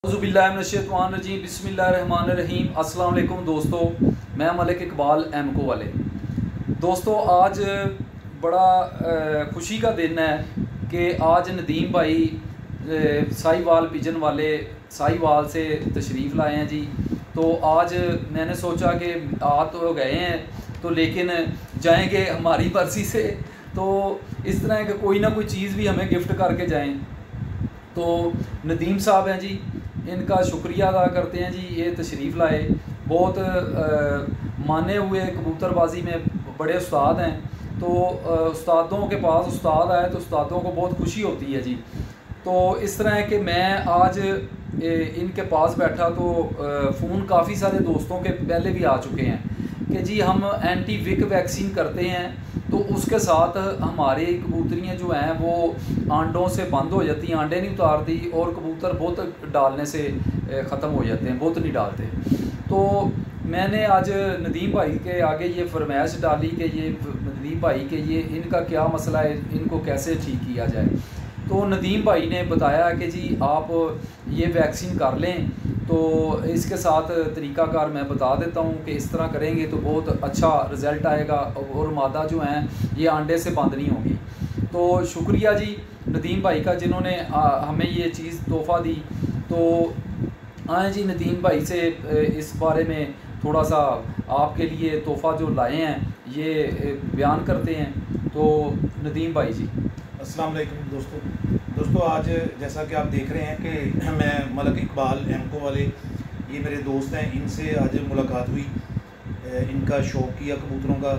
औज़ुबिल्लाहिमिनश्शैतानिर्रजीम बिस्मिल्लाहिर्रहमानिर्रहीम। अस्सलाम वालेकुम दोस्तों, मैं मलिक इकबाल एमको वाले। दोस्तों आज बड़ा खुशी का दिन है कि आज नदीम भाई साहिवाल पिजन वाले साहिवाल से तशरीफ़ लाए हैं जी। तो आज मैंने सोचा कि आ तो गए हैं तो लेकिन जाएंगे हमारी मर्ज़ी से, तो इस तरह के कोई ना कोई चीज़ भी हमें गिफ्ट करके जाएं। तो नदीम साहब हैं जी, इनका शुक्रिया अदा करते हैं जी, ये तशरीफ़ लाए। बहुत माने हुए कबूतरबाजी में बड़े उस्ताद हैं, तो उस्तादों के पास उस्ताद आए तो उस्तादों को बहुत खुशी होती है जी। तो इस तरह है कि मैं आज इनके पास बैठा तो फ़ोन काफ़ी सारे दोस्तों के पहले भी आ चुके हैं कि जी हम एंटी विक वैक्सीन करते हैं, तो उसके साथ हमारी कबूतरियाँ जो हैं वो आंडों से बंद हो जाती हैं, आंडे नहीं उतारती, और कबूतर बहुत डालने से ख़त्म हो जाते हैं, बहुत नहीं डालते। तो मैंने आज नदीम भाई के आगे ये फरमाइश डाली कि ये नदीम भाई के ये इनका क्या मसला है, इनको कैसे ठीक किया जाए। तो नदीम भाई ने बताया कि जी आप ये वैक्सीन कर लें। तो इसके साथ तरीक़ाकार मैं बता देता हूँ कि इस तरह करेंगे तो बहुत अच्छा रिज़ल्ट आएगा और मादा जो हैं ये अंडे से बंद नहीं होंगी। तो शुक्रिया जी नदीम भाई का, जिन्होंने हमें ये चीज़ तोहफ़ा दी। तो आए जी नदीम भाई से इस बारे में थोड़ा सा आपके लिए तोहफ़ा जो लाए हैं ये बयान करते हैं। तो नदीम भाई जी। अस्सलाम वालेकुम दोस्तों, आज जैसा कि आप देख रहे हैं कि मैं मलिक इकबाल एमको वाले, ये मेरे दोस्त हैं, इनसे आज मुलाकात हुई। इनका शौक़ किया कबूतरों का,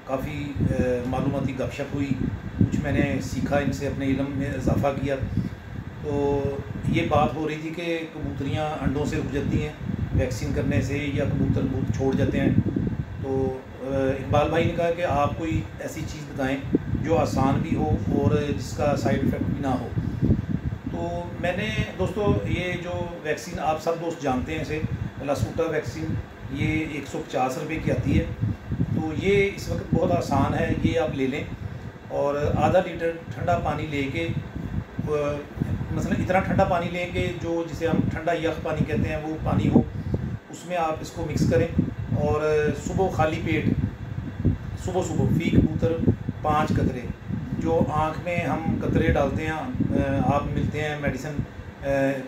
काफ़ी मालूमाती गपशप हुई, कुछ मैंने सीखा इनसे, अपने इल्म में इजाफ़ा किया। तो ये बात हो रही थी कि कबूतरियाँ अंडों से रुक जाती हैं वैक्सीन करने से, या कबूतर बहुत छोड़ जाते हैं। तो इकबाल भाई ने कहा कि आप कोई ऐसी चीज़ बताएं जो आसान भी हो और जिसका साइड इफ़ेक्ट भी ना हो। तो मैंने दोस्तों ये जो वैक्सीन आप सब दोस्त जानते हैं, इसे लासूटा वैक्सीन, ये 150 रुपये की आती है। तो ये इस वक्त बहुत आसान है, ये आप ले लें और आधा लीटर ठंडा पानी लेके, मसलन इतना ठंडा पानी लें कि जो जिसे हम ठंडा यख पानी कहते हैं वो पानी हो, उसमें आप इसको मिक्स करें। और सुबह खाली पेट सुबह फ़ी कबूतर 5 कतरे, जो आँख में हम कतरे डालते हैं, आप मिलते हैं मेडिसिन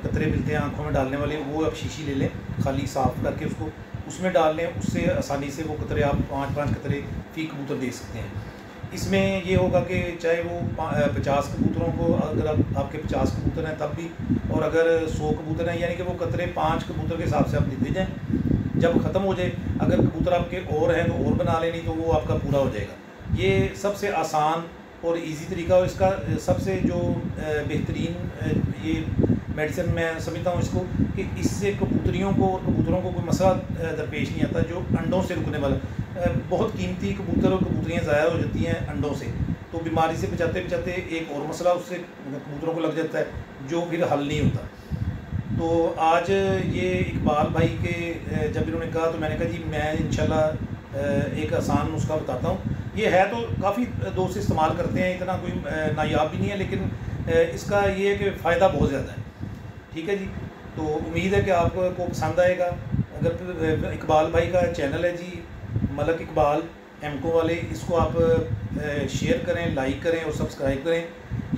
कतरे मिलते हैं आँखों में डालने वाले, वो आप शीशी ले लें, खाली साफ़ करके उसको उसमें डाल लें। उससे आसानी से वो कतरे आप 5-5 कतरे फ़ी कबूतर दे सकते हैं। इसमें ये होगा कि चाहे वो 50 कबूतरों को, अगर आपके 50 कबूतर हैं तब भी, और अगर 100 कबूतर हैं, यानी कि वो कतरे 5 कबूतर के हिसाब से आप देते जाएँ। जब ख़त्म हो जाए, अगर कबूतर आपके और हैं तो और बना लें, नहीं तो वो आपका पूरा हो जाएगा। ये सबसे आसान और इजी तरीका, और इसका सबसे जो बेहतरीन ये मेडिसिन मैं समझता हूँ इसको, कि इससे कबूतरियों को और कबूतरों को कोई मसला दरपेश नहीं आता जो अंडों से रुकने वाला। बहुत कीमती कबूतर और कबूतरियाँ ज़ाया हो जाती हैं अंडों से, तो बीमारी से बचाते बचाते एक और मसला उससे कबूतरों को लग जाता है जो फिर हल नहीं होता। तो आज ये इकबाल भाई के जब इन्होंने कहा तो मैंने कहा जी मैं इंशाल्लाह एक आसान नुस्खा बताता हूँ। ये है तो काफ़ी दोस्त इस्तेमाल करते हैं, इतना कोई नायाब भी नहीं है, लेकिन इसका ये है कि फ़ायदा बहुत ज़्यादा है। ठीक है जी, तो उम्मीद है कि आपको पसंद आएगा। अगर इकबाल भाई का चैनल है जी मलिक इकबाल एमको वाले, इसको आप शेयर करें, लाइक करें और सब्सक्राइब करें।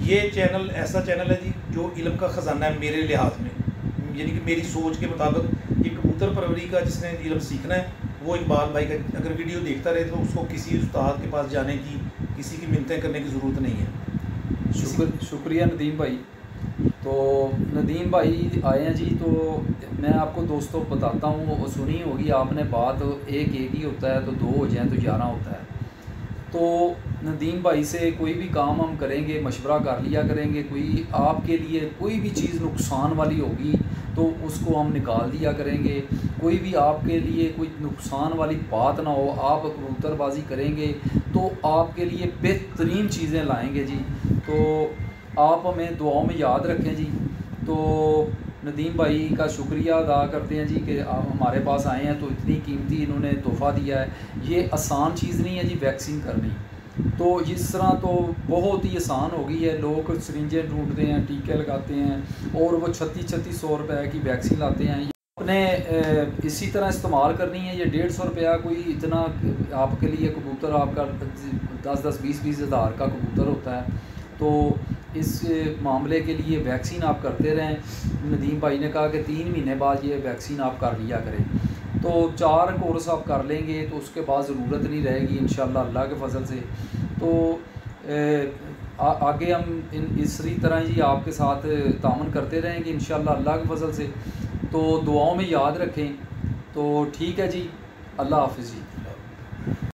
ये चैनल ऐसा चैनल है जी जो इल्म का ख़जाना है मेरे लिहाज में, यानी कि मेरी सोच के मुताबिक। ये कबूतर परवरी का जिसने इल्म सीखना है वो इकबाल भाई का अगर वीडियो देखता रहे तो उसको किसी उस्ताद के पास जाने की, किसी की मिन्नतें करने की ज़रूरत नहीं है। शुक्रिया नदीम भाई। तो नदीम भाई आए हैं जी, तो मैं आपको दोस्तों बताता हूँ, सुनी होगी आपने बात, एक ही होता है तो 2 हो जाए तो 11 होता है। तो नदीम भाई से कोई भी काम हम करेंगे मशवरा कर लिया करेंगे। कोई आपके लिए कोई भी चीज़ नुकसान वाली होगी तो उसको हम निकाल दिया करेंगे। कोई भी आपके लिए कोई नुकसान वाली बात ना हो, आप कबूतरबाजी करेंगे तो आपके लिए बेहतरीन चीज़ें लाएंगे जी। तो आप हमें दुआओं में याद रखें जी। तो नदीम भाई का शुक्रिया अदा करते हैं जी कि आप हमारे पास आए हैं, तो इतनी कीमती इन्होंने तोहफ़ा दिया है। ये आसान चीज़ नहीं है जी वैक्सीन करनी, तो इस तरह तो बहुत ही आसान हो गई है। लोग सिरिंजें ढूंढते हैं, टीके लगाते हैं और वो 3600 रुपये की वैक्सीन लाते हैं। आपने इसी तरह इस्तेमाल करनी है। ये 150 रुपया कोई इतना आपके लिए कबूतर आपका 10-20 हज़ार का कबूतर होता है। तो इस मामले के लिए वैक्सीन आप करते रहें। नदीम भाई ने कहा कि 3 महीने बाद ये वैक्सीन आप कर लिया करें। तो 4 कोर्स आप कर लेंगे तो उसके बाद ज़रूरत नहीं रहेगी इंशाल्लाह अल्लाह के फजल से। तो आगे हम इसी तरह ही आपके साथ तामन करते रहेंगे इंशाल्लाह अल्लाह के फजल से। तो दुआओं में याद रखें। तो ठीक है जी, अल्लाह हाफ़िज़ जी।